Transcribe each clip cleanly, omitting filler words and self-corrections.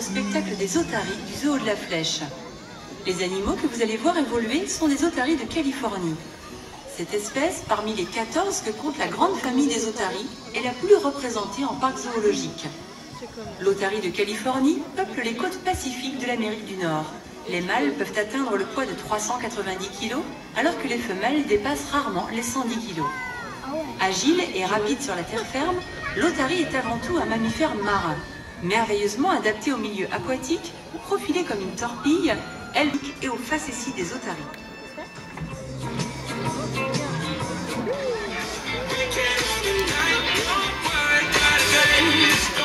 spectacle des otaries du zoo de la Flèche. Les animaux que vous allez voir évoluer sont des otaries de Californie. Cette espèce, parmi les 14 que compte la grande famille des otaries, est la plus représentée en parc zoologique. L'otarie de Californie peuple les côtes pacifiques de l'Amérique du Nord. Les mâles peuvent atteindre le poids de 390 kg, alors que les femelles dépassent rarement les 110 kg. Agile et rapide sur la terre ferme, l'otarie est avant tout un mammifère marin. Merveilleusement adapté au milieu aquatique, profilée comme une torpille, elle et aux facéties des otaries.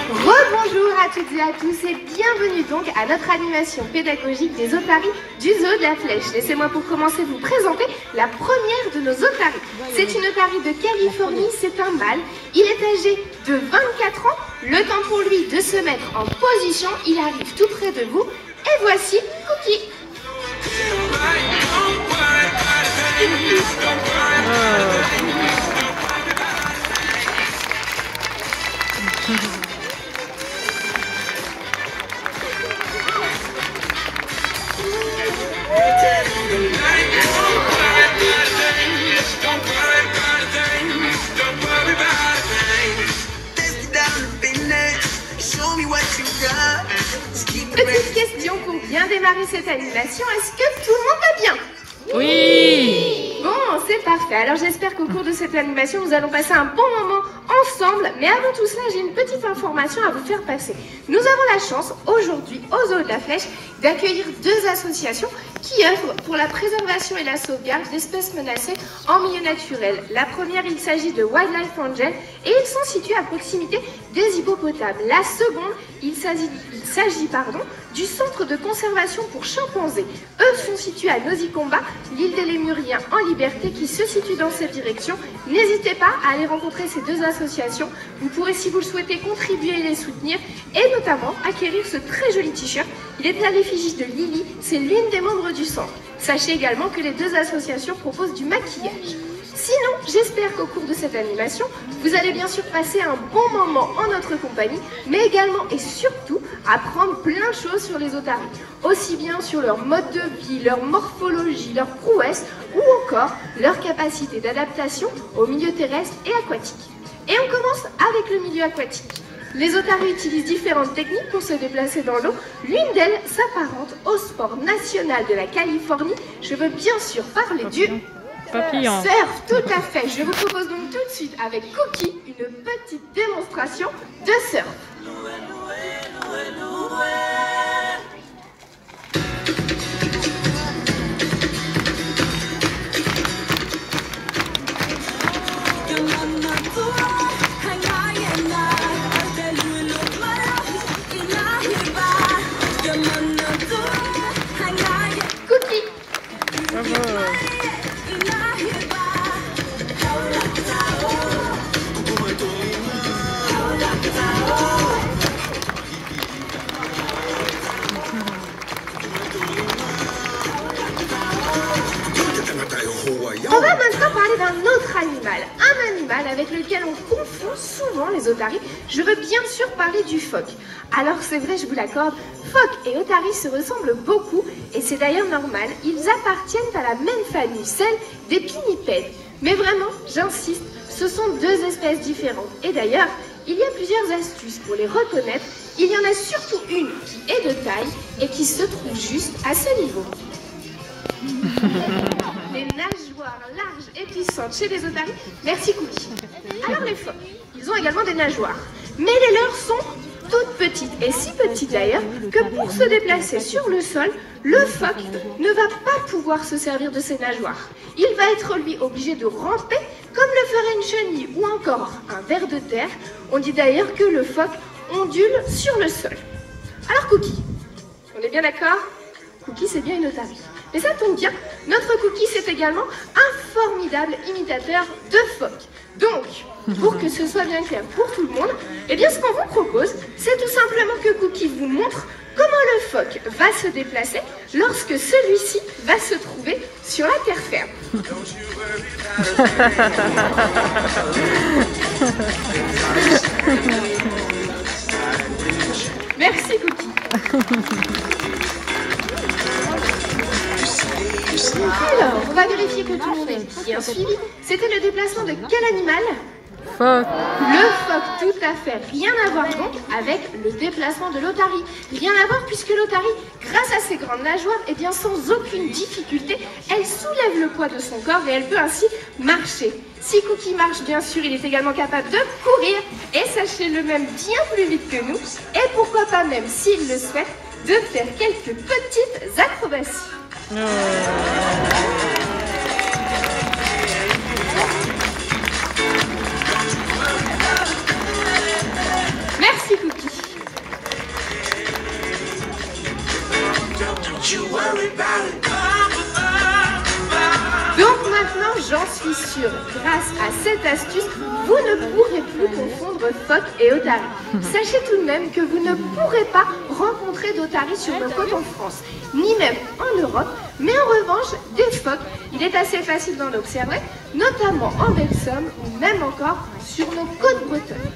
Rebonjour à toutes et à tous et bienvenue donc à notre animation pédagogique des otaries du zoo de la Flèche. Laissez-moi pour commencer vous présenter la première de nos otaries. C'est une otarie de Californie, c'est un mâle. Il est âgé de 24 ans. Le temps pour lui de se mettre en position, il arrive tout près de vous. Et voici Cookie. Petite question pour bien démarrer cette animation, est-ce que tout le monde va bien? Oui! Bon, c'est parfait. Alors j'espère qu'au cours de cette animation, nous allons passer un bon moment ensemble. Mais avant tout cela, j'ai une petite information à vous faire passer. Nous avons la chance, aujourd'hui, au Zoo de la Flèche, d'accueillir deux associations qui œuvrent pour la préservation et la sauvegarde d'espèces menacées en milieu naturel. La première, il s'agit de Wildlife Angel et ils sont situés à proximité des hippopotames. La seconde, il s'agit du centre de conservation pour chimpanzés. Eux sont situés à Nosy-Combat, l'île des Lémuriens en liberté qui se situe dans cette direction. N'hésitez pas à aller rencontrer ces deux associations. Vous pourrez, si vous le souhaitez, contribuer et les soutenir et notamment acquérir ce très joli t-shirt. Il est à l'effigie de Lily, c'est l'une des membres du centre. Sachez également que les deux associations proposent du maquillage. Sinon, j'espère qu'au cours de cette animation, vous allez bien sûr passer un bon moment en notre compagnie, mais également et surtout apprendre plein de choses sur les otaries, aussi bien sur leur mode de vie, leur morphologie, leur prouesse, ou encore leur capacité d'adaptation au milieu terrestre et aquatique. Et on commence avec le milieu aquatique. Les otaries utilisent différentes techniques pour se déplacer dans l'eau. L'une d'elles s'apparente au sport national de la Californie. Je veux bien sûr parler du papillon. Surf, tout à fait. Je vous propose donc tout de suite avec Cookie une petite démonstration de surf. Cookie. Bravo. On va maintenant parler d'un autre animal, un animal avec lequel on confond souvent les otaries. Je veux bien sûr parler du phoque. Alors c'est vrai, je vous l'accorde, phoque et otaries se ressemblent beaucoup et c'est d'ailleurs normal, ils appartiennent à la même famille, celle des pinnipèdes. Mais vraiment, j'insiste, ce sont deux espèces différentes. Et d'ailleurs, il y a plusieurs astuces pour les reconnaître. Il y en a surtout une qui est de taille et qui se trouve juste à ce niveau. Les nageoires larges et puissantes chez les otaries. Merci Cookie. Alors les phoques, ils ont également des nageoires. Mais les leurs sont toutes petites, et si petites d'ailleurs, que pour se déplacer sur le sol, le phoque ne va pas pouvoir se servir de ses nageoires. Il va être lui obligé de ramper comme le ferait une chenille ou encore un ver de terre. On dit d'ailleurs que le phoque ondule sur le sol. Alors Cookie, on est bien d'accord? Cookie c'est bien une otarie. Mais ça tombe bien, notre Cookie c'est également un formidable imitateur de phoque. Donc, pour que ce soit bien clair pour tout le monde, eh bien ce qu'on vous propose, c'est tout simplement que Cookie vous montre comment le phoque va se déplacer lorsque celui-ci va se trouver sur la terre ferme. Merci Cookie. Alors, on va vérifier que tout le monde est bien suivi. C'était le déplacement de quel animal? Phoque. Le phoque, tout à fait. Rien à voir donc avec le déplacement de l'otarie. Rien à voir puisque l'otarie, grâce à ses grandes nageoires, et bien sans aucune difficulté, elle soulève le poids de son corps et elle peut ainsi marcher. Si Cookie marche, bien sûr, il est également capable de courir et sachez-le même bien plus vite que nous. Et pourquoi pas même, s'il le souhaite, de faire quelques petites acrobaties. Merci Cookie. Donc maintenant, j'en suis sûre, grâce à cette astuce, vous ne pourrez plus confondre phoque et otarie. Sachez tout de même que vous ne pourrez pas rencontrer d'otarie sur nos côtes en France, ni même en Europe, mais en revanche, des phoques, il est assez facile d'en observer, notamment en baie de Somme ou même encore sur nos côtes bretonnes.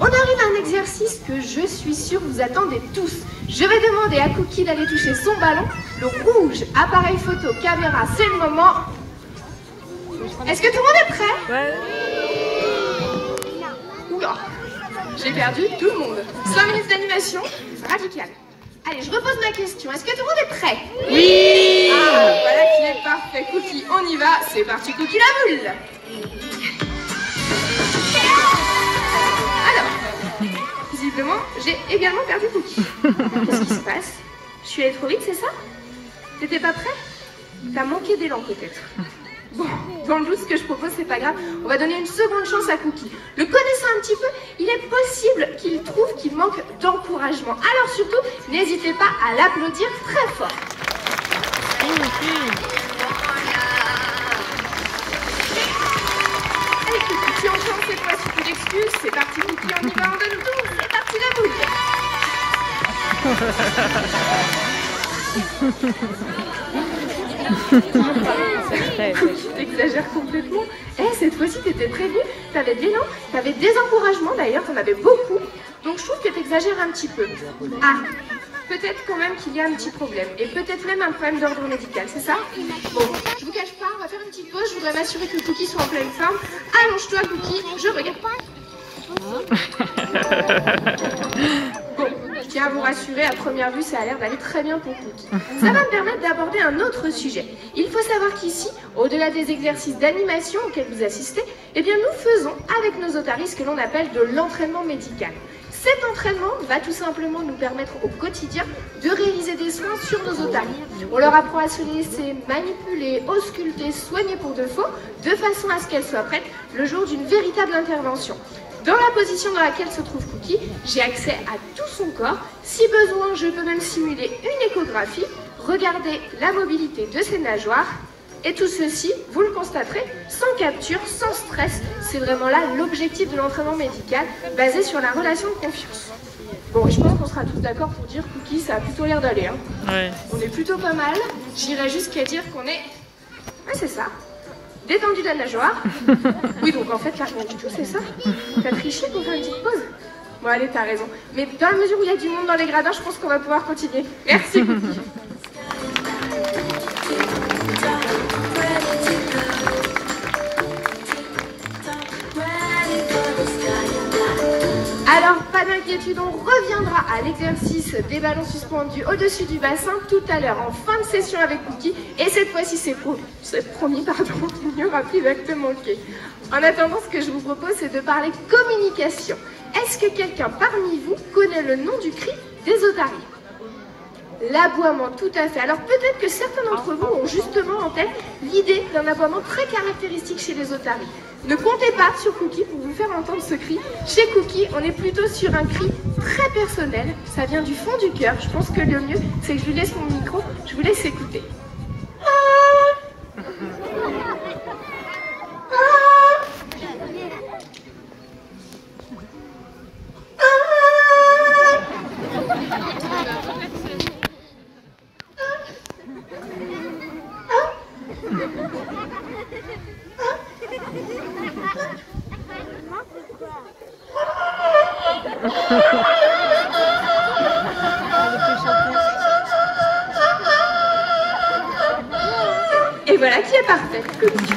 On arrive à un exercice que je suis sûre vous attendez tous. Je vais demander à Cookie d'aller toucher son ballon. Le rouge, appareil photo, caméra, c'est le moment. Est-ce que tout le monde est prêt? Ouais. Oula, j'ai perdu tout le monde. 5 minutes d'animation radicale. Allez, je repose ma question. Est-ce que tout le monde est prêt? Oui. Ah, voilà qui est parfait. Cookie, on y va. C'est parti, Cookie la boule. Alors, visiblement, j'ai également perdu Cookie. Qu'est-ce qui se passe? Je suis allée trop vite, c'est ça? T'étais pas prêt? T'as manqué d'élan peut-être. Bon, dans le doute, ce que je propose, c'est pas grave. On va donner une seconde chance à Cookie. Le connaissant un petit peu, il est possible qu'il trouve qu'il manque d'encouragement. Alors surtout, n'hésitez pas à l'applaudir très fort. Allez Cookie, tu entends cette fois-ci plus d'excuses. C'est parti Cookie, on y va, on donne tout. C'est parti la boule. T'exagères complètement. Cette fois-ci, t'étais prévenu, t'avais de l'élan, t'avais des encouragements d'ailleurs, t'en avais beaucoup. Donc je trouve que t'exagères un petit peu. Ah, peut-être quand même qu'il y a un petit problème. Et peut-être même un problème d'ordre médical, c'est ça? Bon, je vous cache pas, on va faire une petite pause. Je voudrais m'assurer que Cookie soit en pleine forme. Allonge-toi Cookie, je regarde. Bon, je tiens à vous rassurer, à première vue, ça a l'air d'aller très bien pour Cookie. Ça va me permettre d'aborder un autre sujet. Il faut savoir qu'ici, au-delà des exercices d'animation auxquels vous assistez, eh bien nous faisons avec nos otaries ce que l'on appelle de l'entraînement médical. Cet entraînement va tout simplement nous permettre au quotidien de réaliser des soins sur nos otaries. On leur apprend à se laisser manipuler, ausculter, soigner pour de faux, de façon à ce qu'elles soient prêtes le jour d'une véritable intervention. Dans la position dans laquelle se trouve Cookie, j'ai accès à tout son corps. Si besoin, je peux même simuler une échographie, regarder la mobilité de ses nageoires. Et tout ceci, vous le constaterez, sans capture, sans stress. C'est vraiment là l'objectif de l'entraînement médical, basé sur la relation de confiance. Bon, je pense qu'on sera tous d'accord pour dire Cookie, ça a plutôt l'air d'aller. Hein. Ouais. On est plutôt pas mal. J'irais jusqu'à dire qu'on est... Ouais, c'est ça. Détendu de la nageoire. Oui, donc en fait, là, rien du tout, c'est ça? T'as triché pour faire une petite pause? Bon, allez, t'as raison. Mais dans la mesure où il y a du monde dans les gradins, je pense qu'on va pouvoir continuer. Merci, Cookie. Alors, pas d'inquiétude, on reviendra à l'exercice des ballons suspendus au-dessus du bassin tout à l'heure, en fin de session avec Cookie. Et cette fois-ci, c'est promis, il n'y aura plus d'acte manqué. En attendant, ce que je vous propose, c'est de parler communication. Est-ce que quelqu'un parmi vous connaît le nom du cri des otaries? L'aboiement, tout à fait. Alors peut-être que certains d'entre vous ont justement en tête l'idée d'un aboiement très caractéristique chez les otaries. Ne comptez pas sur Cookie pour vous faire entendre ce cri. Chez Cookie, on est plutôt sur un cri très personnel. Ça vient du fond du cœur. Je pense que le mieux, c'est que je lui laisse mon micro. Je vous laisse écouter. voilà qui est parfait. Cookie.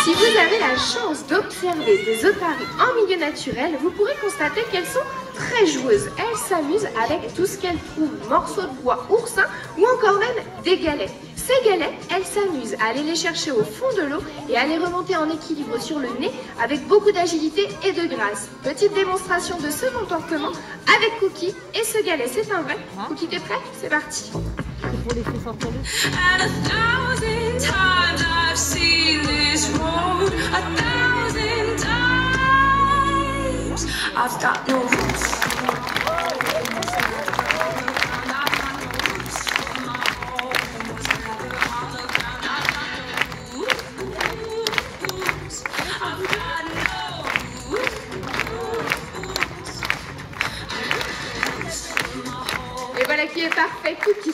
Si vous avez la chance d'observer des otaries en milieu naturel, vous pourrez constater qu'elles sont très joueuses. Elles s'amusent avec tout ce qu'elles trouvent, morceaux de bois, oursins ou encore même des galets. Ces galets, elles s'amusent à aller les chercher au fond de l'eau et à les remonter en équilibre sur le nez avec beaucoup d'agilité et de grâce. Petite démonstration de ce comportement avec Cookie et ce galet, c'est un vrai. Cookie, t'es prêt? C'est parti. And 1,000 times I've seen this road, 1,000 times I've got no roots. Et voilà qui est parfait, Cookie.